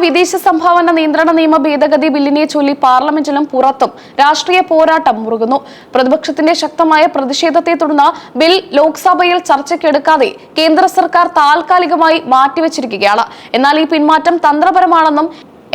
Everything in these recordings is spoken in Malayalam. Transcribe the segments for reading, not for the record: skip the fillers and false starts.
വിദേശ സംഭാവന നിയന്ത്രണ നിയമ ഭേദഗതി ബില്ലിനെ ചൊല്ലി പാർലമെന്റിലും പുറത്തും രാഷ്ട്രീയ പോരാട്ടം മുറുകുന്നു. പ്രതിപക്ഷത്തിന്റെ ശക്തമായ പ്രതിഷേധത്തെ തുടർന്ന് ബിൽ ലോക്സഭയിൽ ചർച്ചയ്ക്കെടുക്കാതെ കേന്ദ്ര സർക്കാർ താൽക്കാലികമായി മാറ്റിവെച്ചിരിക്കുകയാണ്. എന്നാൽ ഈ പിന്മാറ്റം തന്ത്രപരമാണെന്നും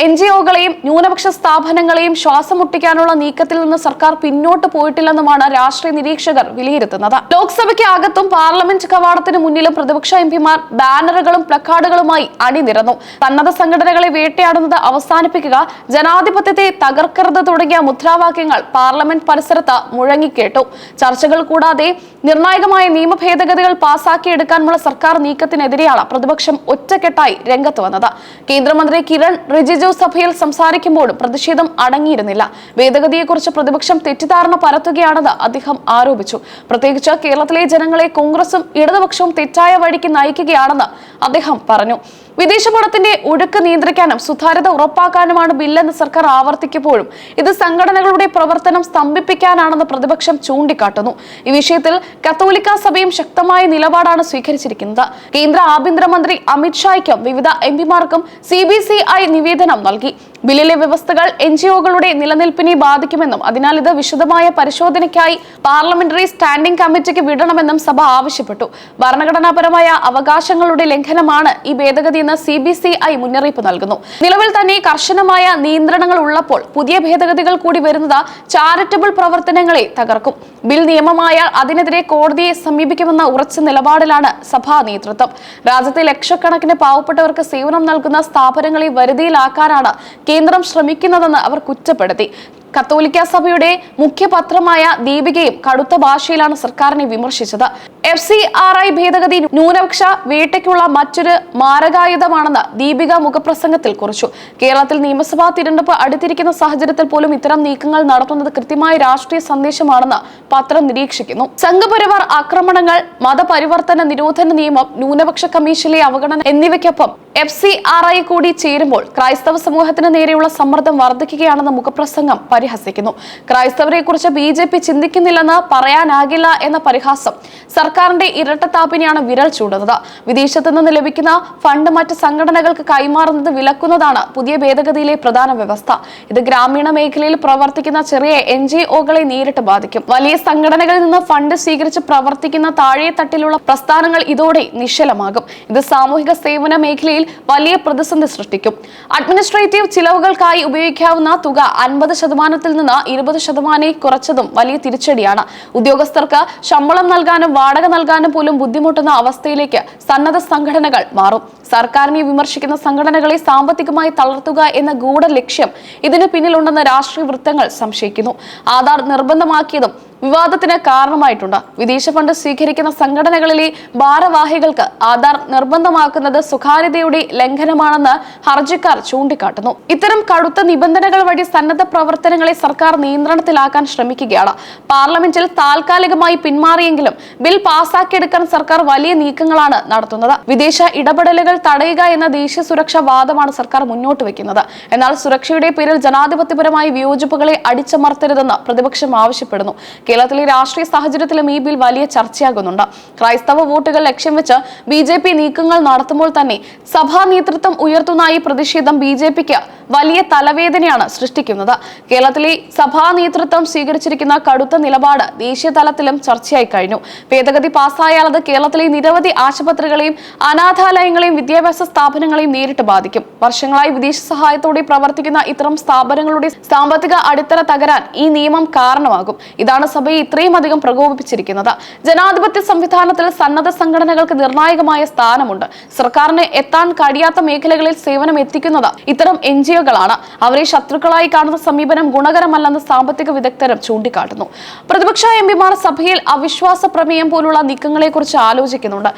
NGO-കളെയും ന്യൂനപക്ഷ സ്ഥാപനങ്ങളെയും ശ്വാസം മുട്ടിക്കാനുള്ള നീക്കത്തിൽ നിന്ന് സർക്കാർ പിന്നോട്ട് പോയിട്ടില്ലെന്നുമാണ് രാഷ്ട്രീയ നിരീക്ഷകർ വിലയിരുത്തുന്നത്. ലോക്സഭയ്ക്ക് അകത്തും പാർലമെന്റ് കവാടത്തിന് മുന്നിലും പ്രതിപക്ഷ എംപിമാർ ബാനറുകളും പ്ലക്കാർഡുകളുമായി അണിനിരന്നു. സന്നദ്ധ സംഘടനകളെ വേട്ടയാടുന്നത് അവസാനിപ്പിക്കുക, ജനാധിപത്യത്തെ തകർക്കരുത് തുടങ്ങിയ മുദ്രാവാക്യങ്ങൾ പാർലമെന്റ് പരിസരത്ത് മുഴങ്ങിക്കേട്ടു. ചർച്ചകൾ കൂടാതെ നിർണായകമായ നിയമ ഭേദഗതികൾ പാസാക്കിയെടുക്കാനുള്ള സർക്കാർ നീക്കത്തിനെതിരെയാണ് പ്രതിപക്ഷം ഒറ്റക്കെട്ടായി രംഗത്ത് വന്നത്. കേന്ദ്രമന്ത്രി കിരൺ റിജിജു സഭയിൽ സംസാരിക്കുമ്പോഴും പ്രതിഷേധം അടങ്ങിയിരുന്നില്ല. ഭേദഗതിയെക്കുറിച്ച് പ്രതിപക്ഷം തെറ്റിദ്ധാരണ പരത്തുകയാണെന്ന് അദ്ദേഹം ആരോപിച്ചു. പ്രത്യേകിച്ച് കേരളത്തിലെ ജനങ്ങളെ കോൺഗ്രസും ഇടതുപക്ഷവും തെറ്റായ വഴിക്ക് നയിക്കുകയാണെന്ന് അദ്ദേഹം പറഞ്ഞു. വിദേശ പണത്തിന്റെ ഒഴുക്ക് നിയന്ത്രിക്കാനും സുതാര്യത ഉറപ്പാക്കാനുമാണ് ബില്ലെന്ന് സർക്കാർ ആവർത്തിക്കുമ്പോഴും ഇത് സംഘടനകളുടെ പ്രവർത്തനം സ്തംഭിപ്പിക്കാനാണെന്ന് പ്രതിപക്ഷം ചൂണ്ടിക്കാട്ടുന്നു. ഈ വിഷയത്തിൽ കത്തോലിക്ക സഭയും ശക്തമായ നിലപാടാണ് സ്വീകരിച്ചിരിക്കുന്നത്. കേന്ദ്ര ആഭ്യന്തരമന്ത്രി അമിത്ഷായ്ക്കും വിവിധ എംപിമാർക്കും CBCI നിവേദനം നൽകി. ബില്ലിലെ വ്യവസ്ഥകൾ NGO-കളുടെ നിലനിൽപ്പിനെ ബാധിക്കുമെന്നും അതിനാൽ ഇത് വിശദമായ പരിശോധനയ്ക്കായി പാർലമെന്ററി സ്റ്റാൻഡിംഗ് കമ്മിറ്റിക്ക് വിടണമെന്നും സഭ ആവശ്യപ്പെട്ടു. ഭരണഘടനാപരമായ അവകാശങ്ങളുടെ ലംഘനമാണ് ഈ ഭേദഗതിയെന്ന് CBCI മുന്നറിയിപ്പ് നൽകുന്നു. നിലവിൽ തന്നെ കർശനമായ നിയന്ത്രണങ്ങൾ ഉള്ളപ്പോൾ പുതിയ ഭേദഗതികൾ കൂടി വരുന്നത് ചാരിറ്റബിൾ പ്രവർത്തനങ്ങളെ തകർക്കും. ബിൽ നിയമമായാൽ അതിനെതിരെ കോടതിയെ സമീപിക്കുമെന്ന ഉറച്ച നിലപാടിലാണ് സഭാ നേതൃത്വം. രാജ്യത്തെ ലക്ഷക്കണക്കിന് പാവപ്പെട്ടവർക്ക് സേവനം നൽകുന്ന സ്ഥാപനങ്ങളെ വരുതിയിലാക്കാനാണ് കേന്ദ്രം ശ്രമിക്കുന്നതെന്ന് അവർ കുറ്റപ്പെടുത്തി. കത്തോലിക്ക സഭയുടെ മുഖ്യപത്രമായ ദീപികയും കടുത്ത ഭാഷയിലാണ് സർക്കാരിനെ വിമർശിച്ചത്. FCRI ഭേദഗതി ന്യൂനപക്ഷ വേട്ടയ്ക്കുള്ള മറ്റൊരു മാരകായുധമാണെന്ന് ദീപിക മുഖപ്രസംഗത്തിൽ കുറിച്ചു. കേരളത്തിൽ നിയമസഭാ തിരഞ്ഞെടുപ്പ് അടുത്തിരിക്കുന്ന സാഹചര്യത്തിൽ പോലും ഇത്തരം നീക്കങ്ങൾ നടത്തുന്നത് കൃത്യമായ രാഷ്ട്രീയ സന്ദേശമാണെന്ന് പത്രം നിരീക്ഷിക്കുന്നു. സംഘപരിവാർ ആക്രമണങ്ങൾ, മതപരിവർത്തന നിരോധന നിയമം, ന്യൂനപക്ഷ കമ്മീഷനിലെ അവഗണന എന്നിവയ്ക്കൊപ്പം FCRI കൂടി ചേരുമ്പോൾ ക്രൈസ്തവ സമൂഹത്തിന് നേരെയുള്ള സമ്മർദ്ദം വർദ്ധിക്കുകയാണെന്ന് മുഖപ്രസംഗം പരിഹസിക്കുന്നു. ക്രൈസ്തവരെ കുറിച്ച് BJP ചിന്തിക്കുന്നില്ലെന്ന് പറയാനാകില്ല എന്ന പരിഹാസം സർക്കാരിന്റെ ഇരട്ടത്താപ്പിനെയാണ് വിരൽ ചൂണ്ടുന്നത്. വിദേശത്തു നിന്ന് ലഭിക്കുന്ന ഫണ്ട് മറ്റ് സംഘടനകൾക്ക് കൈമാറുന്നത് വിലക്കുന്നതാണ് പുതിയ ഭേദഗതിയിലെ പ്രധാന വ്യവസ്ഥ. ഇത് ഗ്രാമീണ മേഖലയിൽ പ്രവർത്തിക്കുന്ന ചെറിയ NGO-കളെ നേരിട്ട് ബാധിക്കും. വലിയ സംഘടനകളിൽ നിന്ന് ഫണ്ട് സ്വീകരിച്ച് പ്രവർത്തിക്കുന്ന താഴെ തട്ടിലുള്ള പ്രസ്ഥാനങ്ങൾ ഇതോടെ നിശ്ചലമാകും. ഇത് സാമൂഹിക സേവന മേഖലയിൽ വലിയ പ്രതിസന്ധി സൃഷ്ടിക്കും. അഡ്മിനിസ്ട്രേറ്റീവ് ചിലവുകൾക്കായി ഉപയോഗിക്കാവുന്ന തുക 50% നിന്ന് 20% കുറച്ചതും വലിയ തിരിച്ചടിയാണ്. ഉദ്യോഗസ്ഥർക്ക് ശമ്പളം നൽകാനും വാടക നൽകാനും പോലും ബുദ്ധിമുട്ടുന്ന അവസ്ഥയിലേക്ക് സന്നദ്ധ സംഘടനകൾ മാറും. സർക്കാരിനെ വിമർശിക്കുന്ന സംഘടനകളെ സാമ്പത്തികമായി തളർത്തുക എന്ന ഗൂഢ ലക്ഷ്യം ഇതിന് പിന്നിലുണ്ടെന്ന് രാഷ്ട്രീയ വൃത്തങ്ങൾ സംശയിക്കുന്നു. ആധാർ നിർബന്ധമാക്കിയതും വിവാദത്തിന് കാരണമായിട്ടുണ്ട്. വിദേശ ഫണ്ട് സ്വീകരിക്കുന്ന സംഘടനകളിലെ ഭാരവാഹികൾക്ക് ആധാർ നിർബന്ധമാക്കുന്നത് സ്വകാര്യതയുടെ ലംഘനമാണെന്ന് ഹർജിക്കാർ ചൂണ്ടിക്കാട്ടുന്നു. ഇത്തരം കടുത്ത നിബന്ധനകൾ വഴി സന്നദ്ധ പ്രവർത്തനങ്ങളെ സർക്കാർ നിയന്ത്രണത്തിലാക്കാൻ ശ്രമിക്കുകയാണ്. പാർലമെന്റിൽ താൽക്കാലികമായി പിന്മാറിയെങ്കിലും ബിൽ പാസാക്കിയെടുക്കാൻ സർക്കാർ വലിയ നീക്കങ്ങളാണ് നടത്തുന്നത്. വിദേശ ഇടപെടലുകൾ തടയുക എന്ന ദേശീയ സുരക്ഷാ വാദമാണ് സർക്കാർ മുന്നോട്ട് വെക്കുന്നത്. എന്നാൽ സുരക്ഷയുടെ പേരിൽ ജനാധിപത്യപരമായ വിയോജിപ്പുകളെ അടിച്ചമർത്തരുതെന്ന് പ്രതിപക്ഷം ആവശ്യപ്പെടുന്നു. കേരളത്തിലെ രാഷ്ട്രീയ സാഹചര്യത്തിലും ഈ ബിൽ വലിയ ചർച്ചയാകുന്നുണ്ട്. ക്രൈസ്തവ വോട്ടുകൾ ലക്ഷ്യം വെച്ച് BJP നീക്കങ്ങൾ നടത്തുമ്പോൾ തന്നെ സഭാ നേതൃത്വം ഉയർത്തുന്ന ഈ പ്രതിഷേധം BJPക്ക് വലിയ തലവേദനയാണ് സൃഷ്ടിക്കുന്നത്. കേരളത്തിലെ സഭാ നേതൃത്വം സ്വീകരിച്ചിരിക്കുന്ന കടുത്ത നിലപാട് ദേശീയ തലത്തിലും ചർച്ചയായി കഴിഞ്ഞു. ഭേദഗതി പാസ്സായാൽ അത് കേരളത്തിലെ നിരവധി ആശുപത്രികളെയും അനാഥാലയങ്ങളെയും വിദ്യാഭ്യാസ സ്ഥാപനങ്ങളെയും നേരിട്ട് ബാധിക്കും. വർഷങ്ങളായി വിദേശ സഹായത്തോടെ പ്രവർത്തിക്കുന്ന ഇത്തരം സ്ഥാപനങ്ങളുടെ സാമ്പത്തിക അടിത്തറ തകരാൻ ഈ നിയമം കാരണമാകും. ഇതാണ് സഭയെ ഇത്രയും അധികം പ്രകോപിപ്പിച്ചിരിക്കുന്നത്. ജനാധിപത്യ സംവിധാനത്തിൽ സന്നദ്ധ സംഘടനകൾക്ക് നിർണായകമായ സ്ഥാനമുണ്ട്. സർക്കാരിന് എത്താൻ കഴിയാത്ത മേഖലകളിൽ സേവനം എത്തിക്കുന്നത് ഇത്തരം NGO-കളാണ്. അവരെ ശത്രുക്കളായി കാണുന്ന സമീപനം ഗുണകരമല്ലെന്ന് സാമ്പത്തിക വിദഗ്ധരും ചൂണ്ടിക്കാട്ടുന്നു. പ്രതിപക്ഷ എംപിമാർ സഭയിൽ അവിശ്വാസ പ്രമേയം പോലുള്ള നീക്കങ്ങളെക്കുറിച്ച് ആലോചിക്കുന്നുണ്ട്.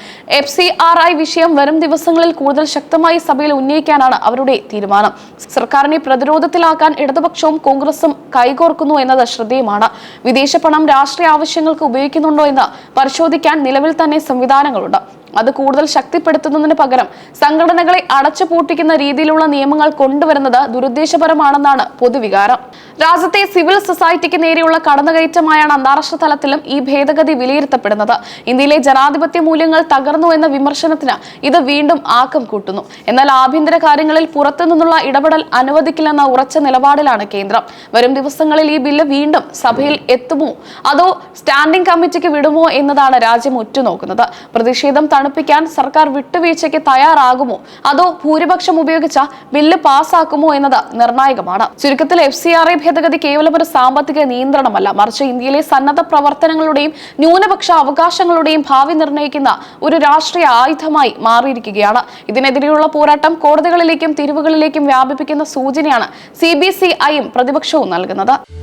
FCRI വിഷയം വരും ദിവസങ്ങളിൽ കൂടുതൽ ശക്തമായി സഭയിൽ ഉന്നയിക്കാനാണ് അവരുടെ തീരുമാനം. സർക്കാരിനെ പ്രതിരോധത്തിലാക്കാൻ ഇടതുപക്ഷവും കോൺഗ്രസും കൈകോർക്കുന്നു എന്നത് ശ്രദ്ധേയമാണ്. വിദേശ പണം രാഷ്ട്രീയ ആവശ്യങ്ങൾക്ക് ഉപയോഗിക്കുന്നുണ്ടോ എന്ന് പരിശോധിക്കാൻ നിലവിൽ തന്നെ സംവിധാനങ്ങളുണ്ട്. അത് കൂടുതൽ ശക്തിപ്പെടുത്തുന്നതിന് പകരം സംഘടനകളെ അടച്ചുപൂട്ടിക്കുന്ന രീതിയിലുള്ള നിയമങ്ങൾ കൊണ്ടുവരുന്നത് ദുരുദ്ദേശപരമാണെന്നാണ് പൊതുവികാരം. രാജ്യത്തെ സിവിൽ സൊസൈറ്റിക്ക് നേരെയുള്ള കടന്നുകയറ്റമായാണ് അന്താരാഷ്ട്ര തലത്തിലും ഈ ഭേദഗതി വിലയിരുത്തപ്പെടുന്നത്. ഇന്ത്യയിലെ ജനാധിപത്യ മൂല്യങ്ങൾ തകർന്നു എന്ന വിമർശനത്തിന് ഇത് വീണ്ടും ആക്കം കൂട്ടുന്നു. എന്നാൽ ആഭ്യന്തര കാര്യങ്ങളിൽ പുറത്തുനിന്നുള്ള ഇടപെടൽ അനുവദിക്കില്ലെന്ന ഉറച്ച നിലപാടിലാണ് കേന്ദ്രം. വരും ദിവസങ്ങളിൽ ഈ ബില്ല് വീണ്ടും സഭയിൽ എത്തുമോ അതോ സ്റ്റാൻഡിംഗ് കമ്മിറ്റിക്ക് വിടുമോ എന്നതാണ് രാജ്യം ഉറ്റുനോക്കുന്നത്. പ്രതിഷേധം തണുപ്പിക്കാൻ സർക്കാർ വിട്ടുവീഴ്ചയ്ക്ക് തയ്യാറാകുമോ അതോ ഭൂരിപക്ഷം ഉപയോഗിച്ച ബില്ല് പാസ്സാക്കുമോ എന്നത് നിർണായകമാണ്. ചുരുക്കത്തിൽ FCRA ഭേദഗതി കേവലം ഒരു സാമ്പത്തിക നിയന്ത്രണമല്ല, മറിച്ച് ഇന്ത്യയിലെ സന്നദ്ധ പ്രവർത്തനങ്ങളുടെയും ന്യൂനപക്ഷ അവകാശങ്ങളുടെയും ഭാവി നിർണ്ണയിക്കുന്ന ഒരു രാഷ്ട്രീയ ആയുധമായി മാറിയിരിക്കുകയാണ്. ഇതിനെതിരെയുള്ള പോരാട്ടം കോടതികളിലേക്കും തെരുവുകളിലേക്കും വ്യാപിപ്പിക്കുന്ന സൂചനയാണ് CBCIയും പ്രതിപക്ഷവും നൽകുന്നത്.